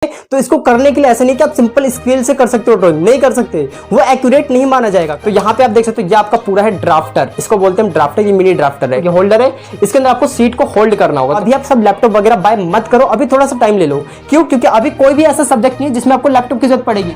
तो इसको करने के लिए ऐसा नहीं कि आप सिंपल स्केल से कर सकते हो ड्राइंग, नहीं कर सकते, वो एक्यूरेट नहीं माना जाएगा। तो यहाँ पे आप देख सकते हो ये आपका पूरा है ड्राफ्टर, इसको बोलते हैं ड्राफ्टर, ये मिनी ड्राफ्टर है, ये होल्डर है, इसके अंदर आपको सीट को होल्ड करना होगा। अभी आप सब लैपटॉप वगैरह बाय मत करो, अभी थोड़ा सा टाइम ले लो। क्यों? क्योंकि अभी कोई भी ऐसा सब्जेक्ट नहीं है जिसमें आपको लैपटॉप की जरूरत पड़ेगी।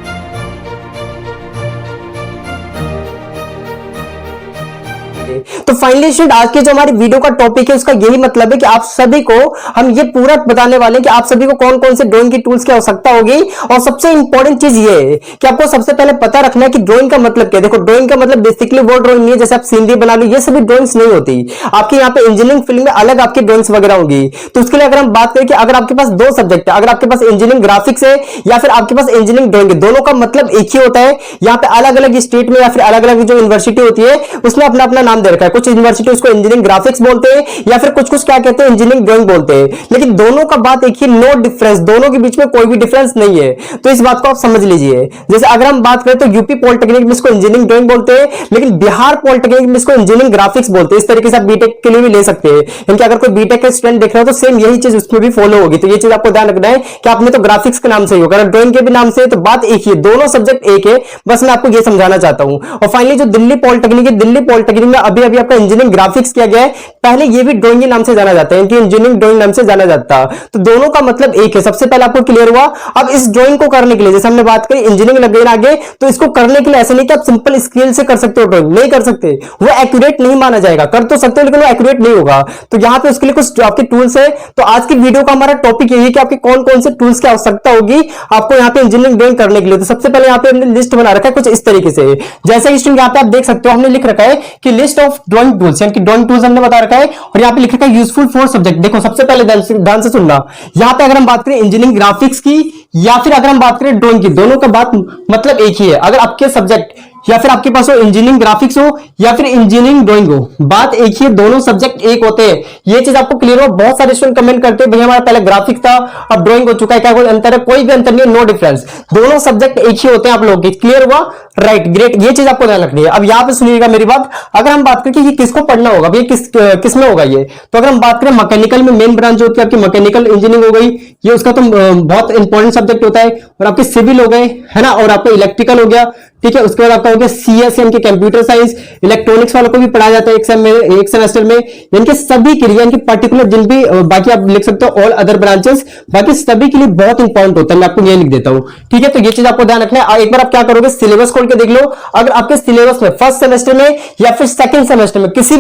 तो फाइनली स्टूडेंट आज के जो हमारी वीडियो का टॉपिक है उसका यही मतलब है कि आप सभी को हम ये पूरा बताने वाले हैं कि आप सभी को कौन कौन से ड्राइंग की टूल्स की आवश्यकता होगी। और सबसे इंपॉर्टेंट चीज ये है कि आपको सबसे पहले पता रखना है कि ड्राइंग का मतलब क्या है। देखो ड्राइंग का मतलब बेसिकली वो ड्राइंग नहीं है जैसे आप सीनरी बना लो, ये सभी ड्राइंग्स नहीं होती। आपके यहाँ पे इंजीनियरिंग फील्ड में अलग आपकी ड्राइंग्स वगैरह होगी। तो उसके लिए अगर हम बात करें कि अगर आपके पास दो सब्जेक्ट है, अगर आपके पास इंजीनियरिंग ग्राफिक्स है या फिर आपके पास इंजीनियरिंग ड्राइंग है, दोनों का मतलब एक ही होता है। यहाँ पे अलग अलग स्टेट में या फिर अलग अलग जो यूनिवर्सिटी होती है उसने अपना अपना नाम दे रखा है। कुछ यूनिवर्सिटी उसको इंजीनियरिंग ग्राफिक्स बोलते हैं या फिर कुछ कुछ क्या कहते हैं इंजीनियरिंग ड्राइंग बोलते हैं, लेकिन दोनों का बात एक ही, नो डिफरेंस, दोनों के बीच में कोई भी डिफरेंस नहीं है। तो इस बात को आप समझ लीजिए। जैसे अगर हम बात करें तो यूपी पॉलिटेक्निक में इसको इंजीनियरिंग ड्राइंग बोलते हैं, लेकिन बिहार पॉलिटेक्निक में इसको इंजीनियरिंग ग्राफिक्स बोलते हैं। इस तरीके से आप बीटेक के लिए भी ले सकते हैं, क्योंकि अगर कोई बीटेक का स्टूडेंट देख रहा है तो सेम यही चीज उसमें भी फॉलो होगी। तो ये चीज आपको ध्यान रखना है कि आपने तो ग्राफिक्स के नाम से ही होगा, ड्राइंग के भी नाम से, तो बात एक ही है, दोनों सब्जेक्ट एक है। बस मैं आपको ये समझाना चाहता हूं। और फाइनली जो दिल्ली पॉलिटेक्निक है, दिल्ली पॉलिटेक्निक में अभी अभी आपका इंजीनियरिंग ग्राफिक्स किया गया है। पहले ये भी ड्राइंग के नाम से जाना जाता है, इनकी इंजीनियरिंग ड्राइंग नाम से जाना जाता है। तो दोनों का मतलब एक है। सबसे पहले आपको क्लियर हुआ। अब इस ड्राइंग को करने के लिए जैसे हमने बात करी इंजीनियरिंग लग गई आगे, तो इसको करने के लिए ऐसा नहीं कि आप सिंपल स्केल से कर सकते हो ड्राइंग, नहीं कर सकते, वो एक्यूरेट नहीं माना जाएगा। कर तो सकते हो लेकिन वो एक्यूरेट नहीं होगा। तो यहाँ पे उसके लिए कुछ आपके टूल्स है। तो आज की वीडियो का हमारा टॉपिक यही है कि आपके कौन कौन से टूल्स की आवश्यकता होगी आपको यहाँ पे इंजीनियरिंग ड्राइंग करने के लिए। तो सबसे पहले यहाँ पे हमने लिस्ट बना रखा है कुछ इस तरीके से। जैसे यहाँ पे आप देख सकते हो हमने लिख रखा है कि लिस्ट ऑफ ड्राइंग टूल्स, यानी कि ड्राइंग टूल्स हमने बता रखा है। और यहाँ पे लिख रखा है यूजफुल फॉर सब्जेक्ट। देखो सबसे पहले ध्यान से सुनना, यहाँ पे अगर हम बात करें इंजीनियरिंग ग्राफिक्स की या फिर अगर हम बात करें ड्राइंग की, दोनों का बात मतलब एक ही है। अगर आपके सब्जेक्ट या फिर आपके पास हो इंजीनियरिंग ग्राफिक्स हो या फिर इंजीनियरिंग ड्राइंग हो, बात एक ही है, दोनों सब्जेक्ट एक होते हैं। ये चीज आपको क्लियर हो। बहुत सारे स्टूडेंट कमेंट करते हैं भैया हमारा पहले ग्राफिक्स था अब ड्राइंग हो चुका है, क्या कोई अंतर है? कोई भी अंतर नहीं है, नो डिफरेंस, दोनों सब्जेक्ट एक ही होते हैं आप लोगों के। क्लियर हुआ? राइट, ग्रेट, ये चीज आपको ध्यान रखनी है। अब यहाँ पे सुनिएगा मेरी बात। अगर हम बात करें कि ये किसको पढ़ना होगा, भैया किस में होगा ये, तो अगर हम बात करें मैकेनिकल में, मेन ब्रांच होती है आपकी मैकेनिकल इंजीनियरिंग हो गई, ये उसका तो बहुत इंपॉर्टेंट सब्जेक्ट होता है। और आपके सिविल हो गए, है ना, और आपका इलेक्ट्रिकल हो गया, ठीक है। उसके बाद आपका हो गया सीएस यानी कि कंप्यूटर साइंस, इलेक्ट्रॉनिक्स वालों को भी पढ़ाया जाता है एक सेमेस्टर में, यानी कि सभी के लिए, यानी कि पर्टिकुलर जिन भी, बाकी आप लिख सकते हो ऑल अदर ब्रांचेस, बाकी सभी के लिए बहुत इंपॉर्टेंट होता है। मैं आपको ये लिख देता हूं, ठीक है। तो ये चीज आपको ध्यान रखना है। एक बार आप क्या करोगे, सिलेबस खोल के देख लो। अगर आपके सिलेबस में फर्स्ट सेमेस्टर में या फिर सेकंड सेमेस्टर में किसी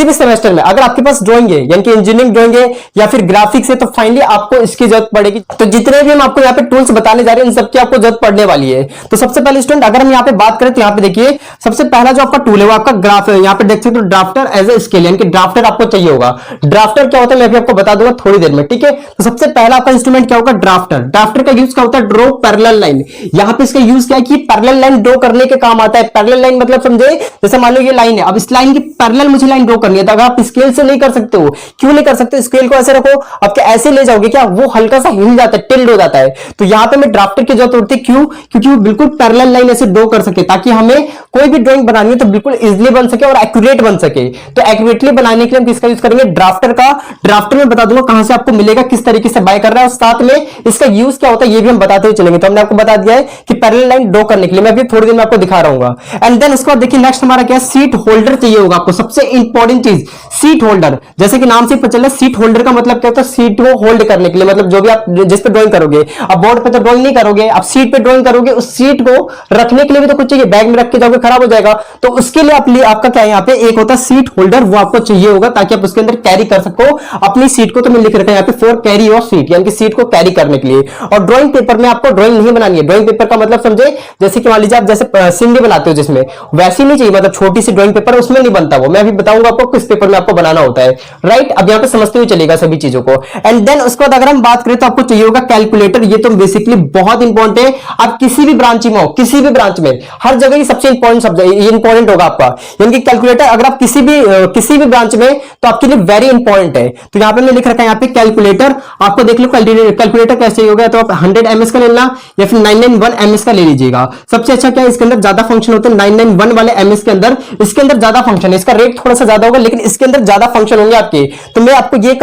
भी सेमेस्टर में अगर आपके पास ड्राइंग है, यानी कि इंजीनियरिंग ड्राइंग है या फिर ग्राफिक्स है, तो फाइनली आपको इसकी जरूरत पड़ेगी। तो जितने भी हम आपको यहाँ पे टूल्स बताने जा रहे हैं इन सबकी आपको जरूरत पड़ने वाली है। तो सबसे पहले स्टूडेंट अगर हम यहाँ पे बात करें तो यहाँ पे देखिए सबसे पहला जो आपका टूल है वो आपका ग्राफ है। यहाँ पे देख सकते हो ड्राफ्टर एज ए स्केल, यानी कि ड्राफ्टर आपको चाहिए होगा। ड्राफ्टर क्या होता है मैं भी आपको बता दूंगा थोड़ी देर में, ठीक है। तो सबसे पहला आपका इंस्ट्रूमेंट क्या होगा, ड्राफ्टर। ड्राफ्टर का यूज क्या होता है, ड्रॉ पैरेलल लाइन। यहाँ पे इसका यूज क्या है कि पैरेलल लाइन ड्रॉ करने के काम आता है। पैरेलल लाइन मतलब समझे, जैसे मान लो ये लाइन है, अब इस लाइन की पैरेलल मुझे लाइन ड्रॉ करनी है, तो अगर आप स्केल से नहीं कर सकते हो, क्यों नहीं कर सकते, स्केल को ऐसे रखो, अब क्या ऐसे ले जाओगे क्या, वो हल्का सा हिल जाता है, टिल्ड हो जाता है। तो यहाँ पे मैं ड्राफ्टर की जरूरत होती है, क्यों? क्योंकि वो बिल्कुल पैरेलल लाइन ऐसे ड्रॉ कर सके, ताकि हमें कोई भी ड्राइंग बनानी है तो बिल्कुल इजीली बन सके और एक्यूरेट बन सके। तो एक्यूरेटली बनाने के लिए हम किसका यूज करेंगे, ड्राफ्टर का। ड्राफ्टर में बता दूंगा कहां से आपको मिलेगा, किस तरीके से बाय कर रहा है, और साथ में इसका यूज क्या होता है ये भी हम बताते हुए चलेंगे। तो हमने आपको बता दिया है कि पैरेलल लाइन ड्रॉ करने के लिए, मैं अभी थोड़ी देर में आपको दिखा रहा हूँ। एंड देन उसके बाद देखिए नेक्स्ट हमारा क्या है, सीट होल्डर चाहिए होगा आपको। सबसे इंपॉर्टेंट चीज सीट होल्डर, जैसे कि नाम से पता चला सीट होल्डर का मतलब क्या होता है, सीट को होल्ड करने के लिए, मतलब जो भी आप जिस पे ड्राइंग करोगे, अब बोर्ड पे तो ड्राइंग नहीं करोगे, आप सीट पे ड्राइंग करोगे, उस सीट को रखने के लिए भी तो कुछ चाहिए, बैग में रख के जाओगे खराब हो जाएगा। तो उसके लिए आपका क्या है, यहाँ पे एक होता है सीट होल्डर, वो आपको चाहिए होगा ताकि आप उसके अंदर कैरी कर सको अपनी सीट को। तो मैं लिख रखा है यहाँ पे फॉर कैरी योर सीट, यानी कि सीट को कैरी करने के लिए। और ड्राइंग पेपर में आपको ड्राइंग नहीं बनानी है। ड्राइंग पेपर का मतलब समझे, जैसे कि मान लीजिए आप जैसे सीनरी बनाते हो जिसमें, वैसी नहीं चाहिए, मतलब छोटी सी ड्राइंग पेपर उसमें नहीं बनता वो। मैं अभी बताऊंगा आपको किस पेपर में आपको बनाना होता है, राइट। अब यहाँ पे समझते हुए चलेगा सभी चीजों को। एंड देन उसके बाद अगर हम बात करें तो आपको चाहिए होगा कैलकुलेटर। ये तो बेसिकली बहुत इंपॉर्टेंट है। आप किसी भी ब्रांच में हो, किसी भी ब्रांच में, हर जगह ये सबसे इंपॉर्टेंट सब्जेक्ट, ये इंपॉर्टेंट होगा आपका। यानी कि कैलकुलेटर अगर आप किसी भी ब्रांच में, तो आपके लिए वेरी इंपॉर्टेंट है। तो यहाँ पे मैं लिख रखा है यहाँ पे कैलकुलेटर, आपको देख लो कैलकुलेटर कैसे होगा, तो आप 100 ms का लेना या फिर 991 ms का ले लीजिएगा। सबसे अच्छा क्या है, इसके अंदर ज्यादा फंक्शन होते हैं 991 वाले ms के अंदर, इसके अंदर ज्यादा फंक्शन है, इसका रेट थोड़ा सा ज्यादा होगा लेकिन इसके अंदर ज्यादा फंक्शन होंगे आपके। तो मैं आपको ये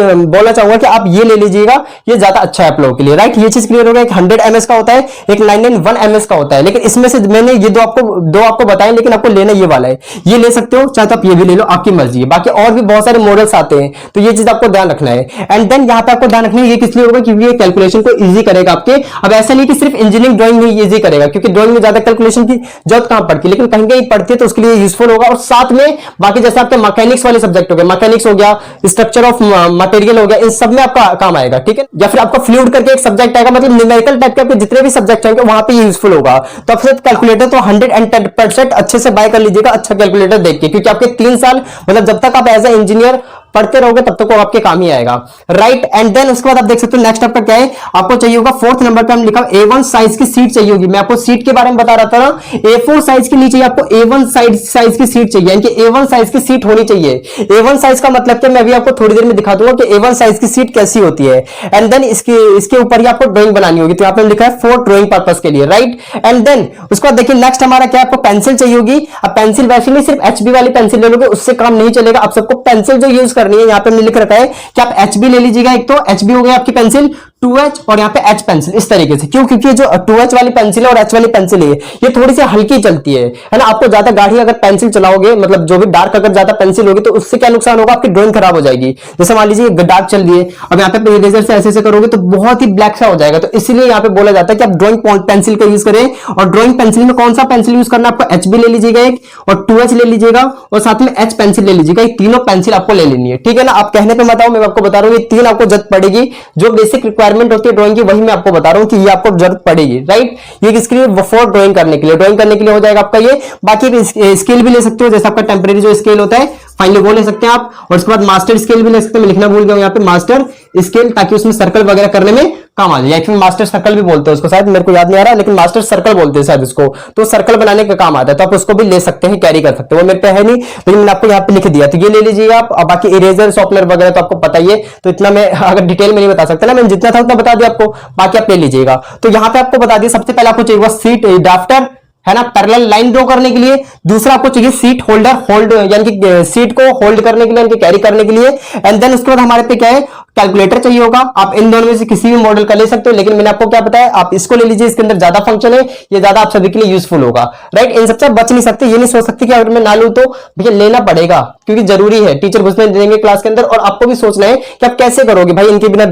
बोलना चाहूंगा कि आप ये ले लीजिएगा, ये ज्यादा अच्छा है आप लोगों के लिए, राइट। ये चीज क्लियर होगा, एक 100 ms का होता है, एक 991 ms का होता है, लेकिन इसमें से मैंने ये दो आपको बताए, लेकिन आपको लेना ये वाला है, ये ले सकते हो, चाहे तो आप ये भी ले लो, आपकी मर्जी है। बाकी और भी बहुत सारे मॉडल्स आते हैं, तो ये चीज आपको ध्यान रखना है। एंड देन यहाँ पे आपको ध्यान रखना है, ये किस लिए होगा, क्योंकि ये कैलकुलेशन को इजी करेगा आपके। अब ऐसा नहीं कि सिर्फ इंजीनियरिंग ड्राइंग में इजी करेगा, क्योंकि ड्राइंग में ज्यादा कैलकुलेशन की जरूरत कहां पड़ती है, लेकिन कहीं कहीं पड़ती है, तो उसके लिए यूजफुल होगा। और साथ में बाकी जैसे आपके मैकेनिक्स वाले सब्जेक्ट हो गए, मैकेनिक्स हो गया, स्ट्रक्चर ऑफ मटेरियल हो गया, इन सब में आपका काम आएगा, ठीक है। या फिर आपका फ्लूइड करके एक सब्जेक्ट आएगा, मतलब न्यूमेरिकल टाइप के आपके जितने भी सब्जेक्ट आएंगे वहां पे यूजफुल होगा। तो आपसे कैलकुलेटर तो 110% अच्छे से बाय कर लीजिएगा, अच्छा कैलकुलेटर देख के, क्योंकि आपके 3 साल मतलब जब तक आप एज ए इंजीनियर पढ़ते रहोगे तब तक वो आपके काम ही आएगा, राइट। एंड देन उसके बाद आप देख सकते हो नेक्स्ट आपका क्या है, आपको चाहिए होगा 4th नंबर पे हम लिखा A1 साइज की सीट चाहिए होगी। मैं आपको सीट के बारे में बता रहा था ना, A4 साइज की नहीं चाहिए आपको, A1 साइज की सीट चाहिए, यानी कि A1 साइज की सीट होनी चाहिए। A1 साइज का मतलब क्या, मैं अभी आपको थोड़ी देर में दिखा दूंगा कि A1 साइज की सीट कैसी होती है। एंड देन इसके ऊपर ही आपको ड्राइंग बनानी होगी, तो यहाँ पे लिखा है फॉर ड्राइंग पर्पस के लिए, राइट। एंड देन उसके बाद देखिए नेक्स्ट हमारा क्या, आपको पेंसिल चाहिए होगी। अब पेंसिल वैसे नहीं सिर्फ HB वाली पेंसिल ले लोगे उससे काम नहीं चलेगा, आप सबको पेंसिल जो यूज करनी है, यहाँ पे लिख रखा है कि आप HB ले लीजिएगा। एक तो HB हो गया आपकी पेंसिल 2H और यहाँ पे H पेंसिल, इस तरीके से। क्यों, क्योंकि जो 2H वाली पेंसिल है और H वाली पेंसिल है ये थोड़ी सी हल्की चलती है ना। आपको ज्यादा गाढ़ी अगर पेंसिल चलाओगे, मतलब जो भी डार्क अगर ज्यादा पेंसिल होगी, तो उससे क्या नुकसान होगा, आपकी ड्राइंग खराब हो जाएगी। जैसे मान लीजिए डार्क चल रही है, अब यहाँ पे इरेजर से ऐसे करोगे तो बहुत ही ब्लैक सा हो जाएगा। तो इसलिए यहाँ पे बोला जाता है कि आप ड्राइंग पेंसिल का यूज करें। और ड्राइंग पेंसिल में कौन सा पेंसिल यूज करना, आपको HB ले लीजिएगा एक, और 2H ले लीजिएगा, और साथ में H पेंसिल ले लीजिएगा। ये तीनों पेंसिल आपको ले लेनी है, ठीक है ना। आप कहने पे मत आओ, मैं आपको बता रहा हूँ ये 3 आपको जरूरत पड़ेगी। जो बेसिक रिक्वायरमेंट होती है ड्राइंग की, वही मैं आपको बता रहा हूँ कि ये आपको जरूरत पड़ेगी, राइट। ये किसके लिए, फॉर ड्राइंग करने के लिए, ड्राइंग करने के लिए हो जाएगा आपका ये। बाकी स्केल भी ले सकते हो, जैसे आपका टेम्परेरी जो स्केल होता है फाइनली वो ले सकते हैं आप। और उसके बाद मास्टर स्केल भी ले सकते हैं, मैं लिखना भूल गया यहाँ पे मास्टर स्केल, ताकि उसमें सर्कल वगैरह करने में काम आ जाए। या फिर मास्टर सर्कल भी बोलते हैं उसको, शायद मेरे को याद नहीं आ रहा, लेकिन मास्टर सर्कल बोलते हैं शायद उसको। तो सर्कल बनाने का काम आता है, तो आप उसको भी ले सकते हैं, कैरी कर सकते हैं। वो मेरे पे है नहीं, लेकिन मैंने आपको यहाँ पे लिख दिया, तो ये ले लीजिएगा आप। बाकी इरेजर शॉर्पनर वगैरह तो आपको पता ही है, तो इतना मैं अगर डिटेल में नहीं बता सकता ना, मैंने जितना था उतना बता दिया आपको, बाकी आप ले लीजिएगा। तो यहाँ पे आपको बता दिया, सबसे पहले आपको चाहिए सीट ड्राफ्टर, है ना, पैरेलल लाइन ड्रॉ करने के लिए। दूसरा आपको चाहिए सीट होल्ड यानी कि सीट को होल्ड करने के लिए, यानी कैरी करने के लिए। एंड देन उसके बाद हमारे पे क्या है, कैलकुलेटर चाहिए होगा। आप इन दोनों में से किसी भी मॉडल का ले सकते हो, लेकिन मैंने आपको क्या बताया, आप इसको ले लीजिए, इसके अंदर ज्यादा फंक्शन है, ये ज्यादा आप सभी के लिए यूजफुल होगा, राइट। इन सबसे बच नहीं सकते, ये नहीं सोच सकते कि अगर मैं ना लूं तो भैया लेना पड़ेगा, क्योंकि जरूरी है, टीचर घुसने देंगे क्लास के अंदर, और आपको भी सोचना है कि आप कैसे करोगे भाई, इनके बिना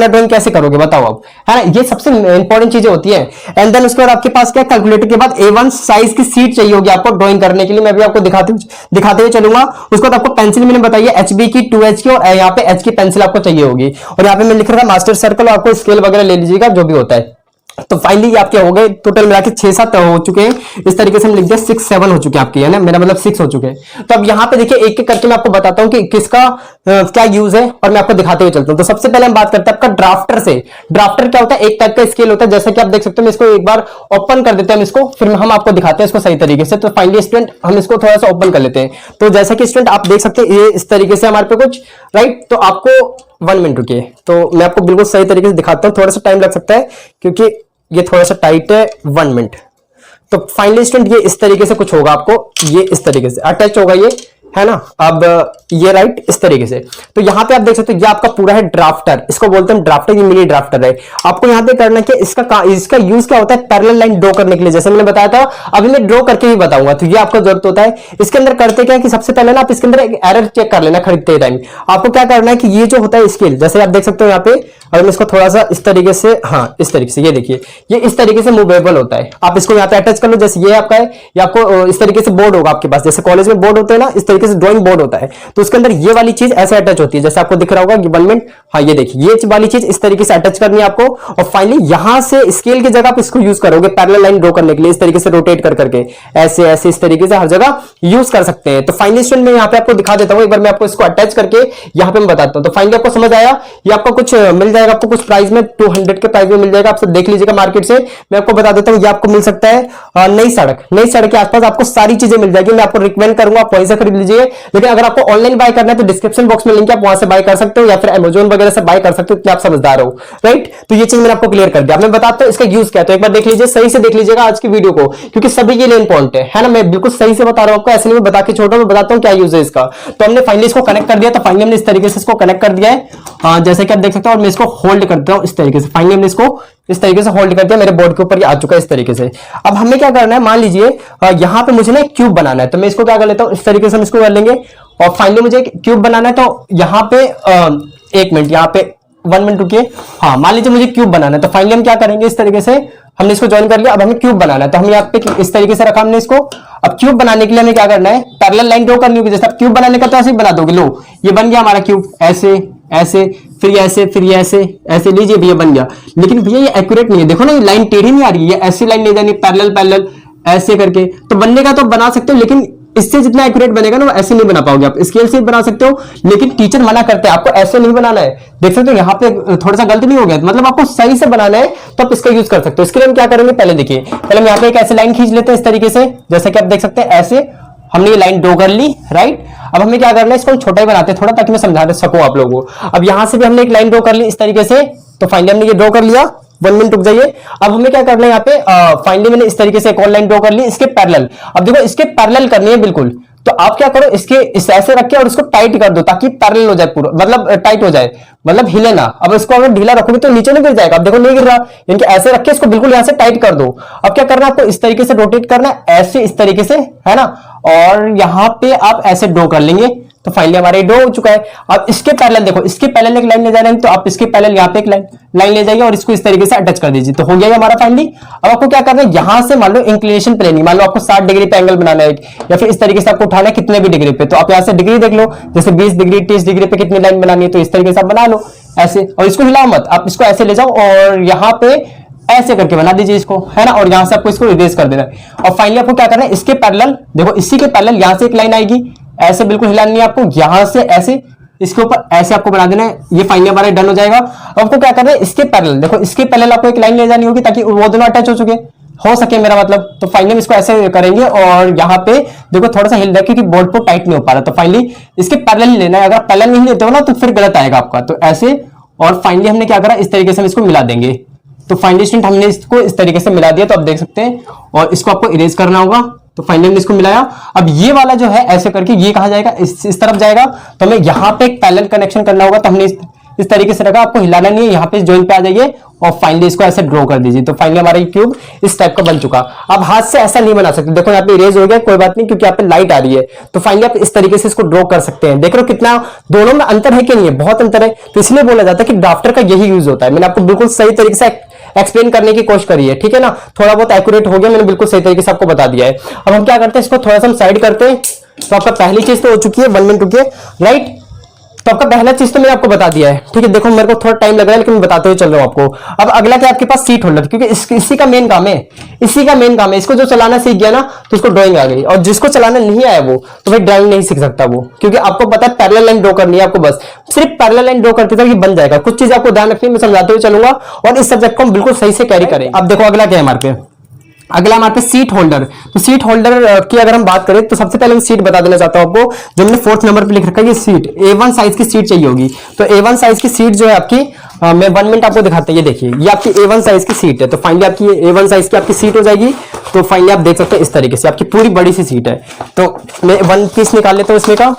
ड्राइंग कैसे करोगे, बताओ आप, है ना। ये सबसे इंपॉर्टेंट चीजें होती है। एंड देन उसके बाद आपके पास क्या, कैलकुलेटर के बाद A1 साइज की सीट चाहिए होगी आपको ड्राइंग करने के लिए। मैं भी आपको दिखाते हुए चलूंगा। उसके बाद आपको पेंसिल मैंने बताई है HB की, 2H की, और यहाँ पे H की पेंसिल आपको चाहिए होगी। और यहाँ पे मैं लिख रहा था मास्टर सर्कल, आपको स्केल वगैरह ले लीजिएगा जो भी होता है। तो फाइनली आपके हो गए टोटल मिला के 6-7 हो चुके हैं। इस तरीके से हम लिख दिया 6-7 हो चुके हैं आपके, है ना, मेरा मतलब 6 हो चुके हैं। तो अब यहाँ पे देखिए एक एक करके मैं आपको बताता हूँ कि किसका क्या यूज है, और मैं आपको दिखाते हुए चलता हूँ। तो सबसे पहले हम बात करते हैं आपका ड्राफ्टर से। ड्राफ्टर क्या होता है, एक टाइप का स्केल होता है, जैसा कि आप देख सकते हो। मैं इसको एक बार ओपन कर देते हैं इसको, फिर हम आपको दिखाते हैं इसको सही तरीके से। तो फाइनली स्टूडेंट हम इसको थोड़ा सा ओपन कर लेते हैं। तो जैसा कि स्टूडेंट आप देख सकते हैं ये इस तरीके से हमारे पे कुछ, राइट। तो आपको 1 मिनट रुकिए, तो मैं आपको बिल्कुल सही तरीके से दिखाता हूँ। थोड़ा सा टाइम लग सकता है क्योंकि ये थोड़ा सा टाइट है। 1 मिनट। तो फाइनली स्टूडेंट ये इस तरीके से कुछ होगा, आपको ये इस तरीके से अटैच होगा, ये है ना। अब ये राइट इस तरीके से। तो यहाँ पे आप देख सकते हो ये आपका पूरा है ड्राफ्टर, इसको बोलते हैं ड्राफ्टर, ये मिनी ड्राफ्टर है। आपको यहाँ पे करना है कि इसका यूज क्या होता है, पैरेलल लाइन ड्रॉ करने के लिए, जैसे मैंने बताया था। अभी मैं ड्रॉ करके ही बताऊंगा, तो ये आपको जरूरत होता है। इसके अंदर करते क्या है कि सबसे पहले ना आप इसके अंदर एक एरर चेक कर लेना खरीदते टाइम। आपको क्या करना है कि ये जो होता है स्केल, जैसे आप देख सकते हो यहाँ पे, अगर मैं इसको थोड़ा सा इस तरीके से, हाँ इस तरीके से, ये देखिए ये इस तरीके से मूवेबल होता है। आप इसको यहाँ पे अटैच कर लो, जैसे ये आपका है, ये आपको इस तरीके से बोर्ड होगा आपके पास, जैसे कॉलेज में बोर्ड होते हैं ना, इस तरीके से ड्राइंग बोर्ड होता है। तो उसके अंदर ये वाली चीज ऐसे अटैच होती है, जैसे आपको दिख रहा होगा कि 1 मिनट, हाँ ये देखिए ये वाली चीज इस तरीके से अटैच करनी है आपको। और फाइनली यहां से स्केल की जगह आप इसको यूज करोगे पैरेलल लाइन ड्रॉ करने के लिए, इस तरीके से रोटेट कर करके ऐसे ऐसे इस तरीके से हर जगह यूज कर सकते हैं। तो फाइनली स्टूडेंट मैं यहाँ पे आपको दिखा देता हूँ, एक बार मैं आपको इसको अटैच करके यहाँ पे मैं बताता हूँ। तो फाइनली आपको समझ आया, ये आपको कुछ मिल जाएगा आपको कुछ प्राइस में 200 के प्राइस में मिल जाएगा। आप सब देख लीजिएगा मार्केट से। मैं आपको बता देता हूँ, ये आपको मिल सकता है नई सड़क के आसपास आपको सारी चीजें मिल जाएगी। मैं आपको रिकमेंड करूंगा आप वहीं से खरीद लीजिए। लेकिन अगर आपको ऑनलाइन बाय करना है तो डिस्क्रिप्शन बॉक्स में लिंक है, आप वहां से बाय कर सकते हो या फिर अमेजोन वगैरह से बाय कर सकते हो, इतने आप समझदार हो, राइट। तो ये चीज मैंने आपको क्लियर कर दिया। मैं बताता हूँ इसका यूज क्या है, तो एक बार देख लीजिए, सही से देख लीजिएगा आज की वीडियो को, क्योंकि सभी के लिए इंपॉर्टेंट है ना। मैं बिल्कुल सही से बता रहा हूं आपको, ऐसे नहीं मैं बता के छोड़ रहा हूं, मैं बताता हूं क्या यूज है इसका। तो हमने फाइनली इसको कनेक्ट कर दिया, तो फाइनली हमने इस तरीके से इसको कनेक्ट कर दिया है, जैसे कि आप देख सकते हो। और मैं इसको होल्ड करता हूं इस तरीके से। फाइनली हमने इसको इस तरीके से होल्ड कर दिया, मेरे बोर्ड के ऊपर ये आ चुका है इस तरीके से। अब हमें क्या करना है, मान लीजिए यहां पे मुझे ना एक क्यूब बनाना है, तो मैं इसको क्या कर लेता हूं, इस तरीके से हम इसको कर लेंगे। और फाइनली मुझे एक क्यूब बनाना है, तो यहां पे 1 मिनट, यहां पे 1 मिनट रुकिए। हाँ, मान लीजिए मुझे क्यूब बनाना है, तो फाइनली हम क्या करेंगे, इस तरीके से हमने इसको ज्वाइन कर लिया। अब हमें क्यूब बनाना है, तो हम यहाँ पे इस तरीके से रखा हमने इसको। अब क्यूब बनाने के लिए हमें क्या करना है, पैरेलल लाइन ड्रॉ करनी होगी। जैसे आप क्यूब बनाने का तो ऐसे ही बना दोगे, लो ये बन गया हमारा क्यूब, ऐसे ऐसे फिर ये ऐसे फिर ये ऐसे ऐसे, लीजिए भैया बन गया। लेकिन भैया ये एक्यूरेट नहीं है, देखो ना ये लाइन टेढ़ी नहीं आ रही है, ऐसी लाइन नहीं जानी, पैरेलल पैरेलल ऐसे करके। तो बनने का तो बना सकते हो, लेकिन इससे जितना एक्यूरेट बनेगा ना वो ऐसे नहीं बना पाओगे। आप स्केल से बना सकते हो, लेकिन टीचर मना करते हैं आपको ऐसे नहीं बनाना है। देख सकते हो यहाँ पे थोड़ा सा गलत नहीं हो गया, मतलब आपको सही से बनाना है तो आप इसका यूज कर सकते हो। इसके लिए हम क्या करेंगे, पहले देखिए, पहले हम यहाँ पे एक ऐसे लाइन खींच लेते हैं इस तरीके से, जैसे कि आप देख सकते हैं ऐसे हमने ये लाइन ड्रॉ कर ली, राइट। अब हमें क्या करना है, इसको हम छोटा ही बनाते हैं थोड़ा, ताकि मैं समझा सकूं आप लोगों को। अब यहां से भी हमने एक लाइन ड्रॉ कर ली इस तरीके से, तो फाइनली हमने ये ड्रॉ कर लिया। 1 मिनट रुक जाइए। अब हमें क्या करना है, यहाँ पे फाइनली मैंने इस तरीके से एक और लाइन ड्रॉ कर ली इसके पैरेलल। अब देखो इसके पैरेलल करनी है बिल्कुल, तो आप क्या करो, इसके इस ऐसे रख के और इसको टाइट कर दो, ताकि पैरेलल हो जाए पूरा, मतलब टाइट हो जाए, मतलब हिले ना। अब इसको अगर ढीला रखोगे तो नीचे नहीं गिर जाएगा। अब देखो नहीं गिर रहा, यानी कि ऐसे रख के इसको बिल्कुल यहां से टाइट कर दो। अब क्या करना है आपको, इस तरीके से रोटेट करना है, ऐसे इस तरीके से, है ना। और यहां पे आप ऐसे ड्रॉ कर लेंगे, तो फाइनली हमारा ड्रॉ हो चुका है। अब इसके पैरेलल देखो, इसके पैरेलल एक लाइन ले जा रहे हैं, तो आप इसके पैरेलल यहाँ पे एक लाइन ले जाइए और इसको इस तरीके से अटैच कर दीजिए, तो हो गया हमारा फाइनली। अब आपको क्या करना है, यहां से मान लो इंक्लिनेशन प्लेन, मान लो आपको 60 डिग्री पे एंगल बनाना है, या फिर इस तरीके से आपको उठाना है कितने भी डिग्री पे, तो आप यहां से डिग्री देख लो, जैसे 20 डिग्री 30 डिग्री पे कितनी लाइन बनानी है, तो इस तरीके से आप बना लो ऐसे। और इसको हिलाओ मत, आप इसको ऐसे ले जाओ और यहाँ पे ऐसे करके बना दीजिए इसको, है ना। और यहां से आपको इसको इरेज कर देना है। और फाइनली आपको क्या करना है, इसके पैरेलल देखो, इसी के पैरेलल यहां से एक लाइन आएगी, ऐसे बिल्कुल हिलानी है आपको, यहां से ऐसे इसके ऊपर ऐसे आपको बना देना है। ये फाइनली हमारा डन हो जाएगा। अब आपको क्या करना है, इसके पैरेलल देखो, इसके पैरेलल आपको एक लाइन ले जानी होगी, ताकि वो दोनों अटैच हो सके मेरा मतलब। तो फाइनली हम इसको ऐसे करेंगे और यहाँ पे देखो थोड़ा सा हिल रहा है, क्योंकि बोर्ड पर टाइट नहीं हो पा रहा। तो फाइनली इसके पैरेलल ही लेना है, अगर पैरेलल नहीं लेते हो ना तो फिर गलत आएगा आपका। तो ऐसे, और फाइनली हमने क्या करा, इस तरीके से हम इसको मिला देंगे। तो फाइनली स्टूडेंट हमने इसको इस तरीके से मिला दिया, तो आप देख सकते हैं। और इसको आपको इरेज करना होगा, तो फाइनली हमने इसको मिलाया। अब ये वाला जो है ऐसे करके ये कहा जाएगा, इस तरफ जाएगा, तो हमें यहाँ पे एक पैरेलल कनेक्शन करना होगा। तो हमने इस तरीके से रखा, आपको हिलाना नहीं है, यहाँ पे ज्वाइन पे आ जाइए और फाइनली इसको ऐसे ड्रॉ कर दीजिए। तो फाइनली हमारा क्यूब इस टाइप का बन चुका। अब हाथ से ऐसा नहीं बना सकते, देखो यहाँ पे इरेज हो गया, कोई बात नहीं, क्योंकि यहाँ पे लाइट आ रही है। तो फाइनली आप इस तरीके से इसको ड्रॉ कर सकते हैं। देख रहे हो कितना दोनों में अंतर है कि नहीं है, बहुत अंतर है। तो इसलिए बोला जाता है कि ड्राफ्टर का यही यूज होता है। मैंने आपको बिल्कुल सही तरीके से एक्सप्लेन करने की कोशिश करी है, ठीक है ना। थोड़ा बहुत एक्यूरेट हो गया, मैंने बिल्कुल सही तरीके से आपको बता दिया है। अब हम क्या करते हैं, इसको थोड़ा सा हम साइड करते हैं। तो आपका पहली चीज तो हो चुकी है, 1 मिनट रुकिए, राइट। तो आपका पहला चीज तो मैंने आपको बता दिया है, ठीक है। देखो मेरे को थोड़ा टाइम लग रहा है, लेकिन मैं बताते हुए चल रहा हूं आपको। अब अगला क्या, आपके पास सीट होल्डर, क्योंकि इसी का मेन काम है, इसी का मेन काम है। इसको जो चलाना सीख गया ना तो उसको ड्राइंग आ गई, और जिसको चलाना नहीं आया वो तो भाई ड्राइंग नहीं सीख सकता वो, क्योंकि आपको पता है पैरेलल लाइन ड्रॉ करनी है आपको, बस सिर्फ पैरेलल लाइन ड्रॉ करते तक ये बन जाएगा। कुछ चीज आपको ध्यान रखनी है, मैं समझाते हुए चलूंगा, और इस सब्जेक्ट को हम बिल्कुल सही से कैरी करें। अब देखो अगला क्या है हमारे पे, अगला हमारे पे सीट होल्डर। तो सीट होल्डर की अगर हम बात करें, तो सबसे पहले मैं सीट बता देना चाहता हूं आपको, जो मैंने 4th नंबर पे लिख रखा है, ये सीट A1 साइज की सीट चाहिए होगी। तो A1 साइज की सीट जो है आपकी, मैं 1 मिनट आपको दिखाते हैं। ये देखिए, ये आपकी A1 साइज की सीट है। तो फाइनली आपकी A1 साइज की आपकी सीट हो जाएगी। तो फाइनली आप देख सकते हैं इस तरीके से आपकी पूरी बड़ी सी सीट है। तो मैं 1 पीस निकाल लेता हूँ इसमें का,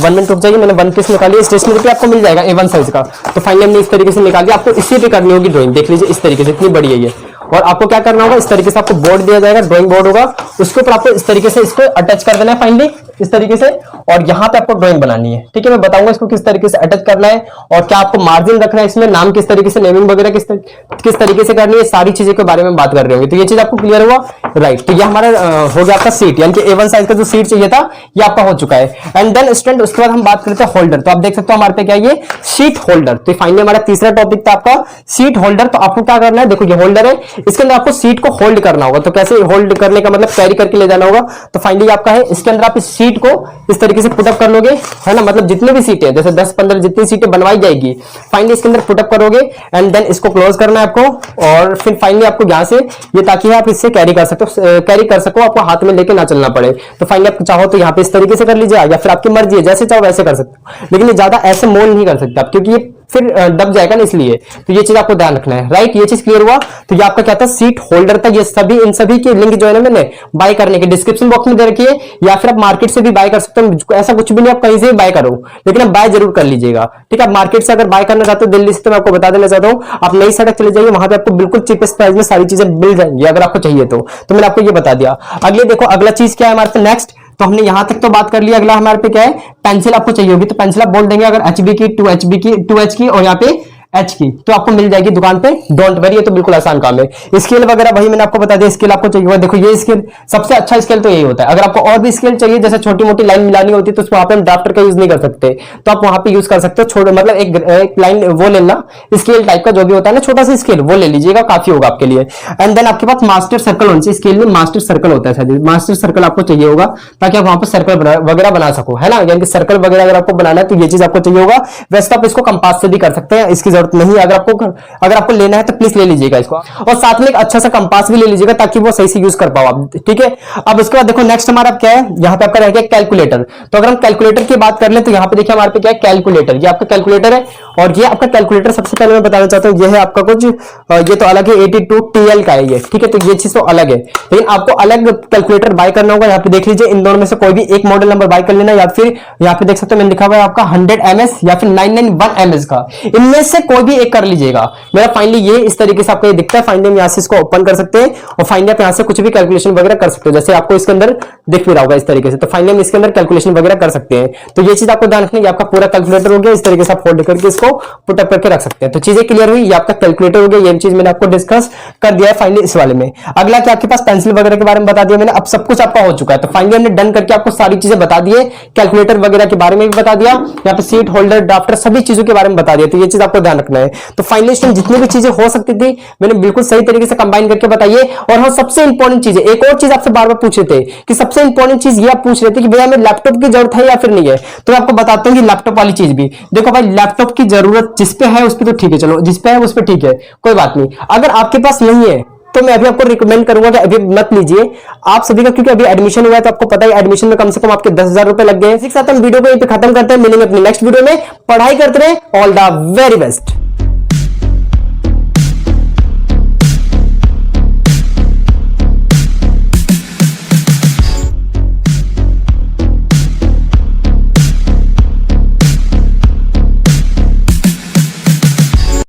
1 मिनट रुक जाइए, मैंने 1 पीस निकाली, स्टेशनरी पे आपको मिल जाएगा A1 साइज का। तो फाइनली हमने इस तरीके से निकाल दिया। आपको इसी पे करनी होगी ड्राइंग, देख लीजिए इस तरीके से, इतनी बड़ी है ये। और आपको क्या करना होगा, इस तरीके से आपको बोर्ड दिया जाएगा, ड्राइंग बोर्ड होगा, उसके ऊपर आपको इस तरीके से इसको अटैच कर देना है फाइनली इस तरीके से। और यहाँ पे आपको ड्राइंग बनानी है, ठीक है। मैं बताऊंगा इसको किस तरीके से अटैच करना है, और क्या आपको मार्जिन रखना है इसमें, नाम किस तरीके से, नेमिंग वगैरह किस तरीके से करनी है, सारी चीजें के बारे में बात कर रहे होंगे। तो ये चीज आपको क्लियर हुआ, राइट। तो ये हमारा हो गया आपका सीट, यानी कि A1 साइज का जो सीट चाहिए था ये आपका हो चुका है। एंड देन स्टूडेंट, उसके बाद हम बात करते हैं होल्डर। तो आप देख सकते हो हमारे पे क्या ये सीट होल्डर। तो फाइनली हमारा तीसरा टॉपिक था आपका सीट होल्डर। तो आपको क्या करना है, देखो ये होल्डर है, इसके अंदर आपको सीट को होल्ड करना होगा। तो कैसे होल्ड करने का मतलब कैरी करके ले जाना होगा। तो फाइनली आपका है इसके अंदर आप इस सीट को इस तरीके से पुटअप कर लोगे, है ना, मतलब जितने भी सीटें जैसे 10-15 जितनी सीटें बनवाई जाएगी फाइनली इसके अंदर पुटअप करोगे एंड देन इसको क्लोज करना है आपको। और फिर फाइनली आपको यहाँ से ये ताकि आप इससे कैरी कर सको, आपको हाथ में लेके ना चलना पड़े। तो फाइनली आप चाहो तो यहाँ पे इस तरीके से कर लीजिए या फिर आपकी मर्जी है, जैसे चाहो वैसे कर सकते हो, लेकिन ये ज्यादा ऐसे मोल नहीं कर सकते आप क्योंकि ये फिर दब जाएगा ना, इसलिए तो ये चीज आपको ध्यान रखना है। राइट, ये चीज क्लियर हुआ। तो ये आपका क्या था, सीट होल्डर था। ये सभी इन सभी के लिंक जो है ना मैंने बाय करने के डिस्क्रिप्शन बॉक्स में दे रखी है, या फिर आप मार्केट से भी बाय कर सकते हो। ऐसा कुछ भी नहीं आप कहीं से भी बाय करो, लेकिन आप बाय जरूर कर लीजिएगा। ठीक है, आप मार्केट से अगर बाय करना चाहते हो दिल्ली से, तो मैं आपको बता देना चाहता हूँ आप नई सड़क चले जाइए, वहां पे आपको बिल्कुल चीपेस्ट प्राइस में सारी चीजें मिल जाएंगी अगर आपको चाहिए तो मैंने आपको ये बता दिया। अगले देखो अगला चीज क्या है हमारे पास नेक्स्ट। तो हमने यहां तक तो बात कर लिया, अगला हमारे पे क्या है, पेंसिल आपको चाहिए होगी। तो पेंसिल आप बोल देंगे अगर HB की 2H की और यहाँ पे H की, तो आपको मिल जाएगी दुकान पे, डोंट वरी, ये तो बिल्कुल आसान काम है। स्केल वगैरह भाई मैंने आपको बता दिया, स्केल आपको चाहिए होगा। देखो ये स्केल सबसे अच्छा स्केल तो यही होता है। अगर आपको और भी स्केल चाहिए जैसे छोटी मोटी लाइन मिलानी होती है तो वहां पे हम ड्राफ्टर का यूज नहीं कर सकते, तो आप वहां पे यूज कर सकते हो छोटे, मतलब एक लाइन वो लेना स्केल टाइप का जो भी होता है ना, छोटा सा स्केल वो ले लीजिएगा, काफी होगा आपके लिए। एंड देन आपके पास मास्टर सर्कल होना चाहिए। स्केल में मास्टर सर्कल होता है, मास्टर सर्कल आपको चाहिए होगा ताकि आप वहां पर सर्कल वगैरह बना सको, है ना, यानी कि सर्कल वगैरह अगर आपको बनाना है तो ये चीज आपको चाहिए होगा। वैसे तो आप इसको कंपास से भी कर सकते हैं, इसकी जरूरत नहीं है। अगर आपको लेना है तो प्लीज ले लीजिएगा इसको, और साथ में एक अच्छा सा कंपास भी ले लीजिएगा ताकि वो सही से यूज कर पाओ आप। ठीक है, अब उसके बाद देखो नेक्स्ट हमारा क्या है, यहाँ पे आपका रहेगा कैलकुलेटर। तो अगर हम कैलकुलेटर की बात कर ले तो यहाँ पे देखिए हमारे पे क्या है, कैलकुलेटर। ये आपका कैलकुलेटर है, और ये आपका कैलकुलेटर सबसे पहले मैं बताना चाहता हूँ, ये है आपका कुछ ये तो अलग है, 82TL का है ये। ठीक है, तो ये चीज तो अलग है, लेकिन आपको अलग कैलकुलेटर बाय करना होगा। यहाँ पे देख लीजिए इन दोनों में से कोई भी एक मॉडल नंबर बाय कर लेना, या फिर यहाँ पे देख सकते हो मैंने लिखा हुआ है आपका 100 ms या फिर 991 ms का, इनमें से कोई भी एक कर लीजिएगा। मेरा फाइनली ये इस तरीके से आपको ये दिखता है। फाइनली हम यहाँ से इसको ओपन कर सकते हैं और फाइनली आप यहाँ से कुछ भी कैलकुलेशन वगैरह कर सकते हो, जैसे आपको इसके अंदर दिख भी रहा होगा इस तरीके से। तो फाइनली हम इसके अंदर कैलकुलेशन वगैरह कर सकते हैं। तो ये चीज आपको ध्यान रखनी है, आपका पूरा कैलकुलेटर हो गया, इस तरीके से आप फोल्ड करके इसको पुट अप करके रख सकते हैं। तो चीजें क्लियर हुई, ये आपका कैलकुलेटर हो गया, ये चीज मैंने आपको डिस्कस कर दिया है फाइनली इस वाले में। अगला क्या आपके पास पेंसिल वगैरह के बारे में बता दिया मैंने, अब सब कुछ आपका हो चुका है। तो फाइनली हमने डन करके आपको सारी चीजें बता दी है, कैलकुलेटर वगैरह के बारे में भी बता दिया, यहाँ पे सीट होल्डर ड्राफ्टर सभी चीजों के बारे में बता दिया। तो ये चीज आपको ध्यान रखना है। तो फाइनली जितनी भी चीजें हो सकती थी मैंने बिल्कुल सही तरीके से कंबाइन करके बताइए। और हाँ, सबसे इंपॉर्टेंट चीज है, एक और चीज आपसे बार बार पूछ रहे थे कि सबसे इंपॉर्टेंट चीज ये आप पूछ रहे थे कि भैया हमें लैपटॉप की जरूरत है या फिर नहीं है। तो मैं आपको बताता हूँ कि लैपटॉप वाली चीज भी देखो भाई, लैपटॉप की जरूरत जिस पे है उस पे तो ठीक है, चलो जिस पे है उस पे ठीक है, कोई बात नहीं। अगर आपके पास नहीं है तो मैं अभी आपको रिकमेंड करूंगा कि अभी मत लीजिए आप सभी का, क्योंकि अभी एडमिशन हुआ है तो आपको पता है एडमिशन में कम से कम आपके 10,000 रुपए लग गए। इसी के साथ हम वीडियो को यहीं पे खत्म करते हैं, मिलेंगे अपने नेक्स्ट वीडियो में। पढ़ाई करते रहे, ऑल द वेरी बेस्ट।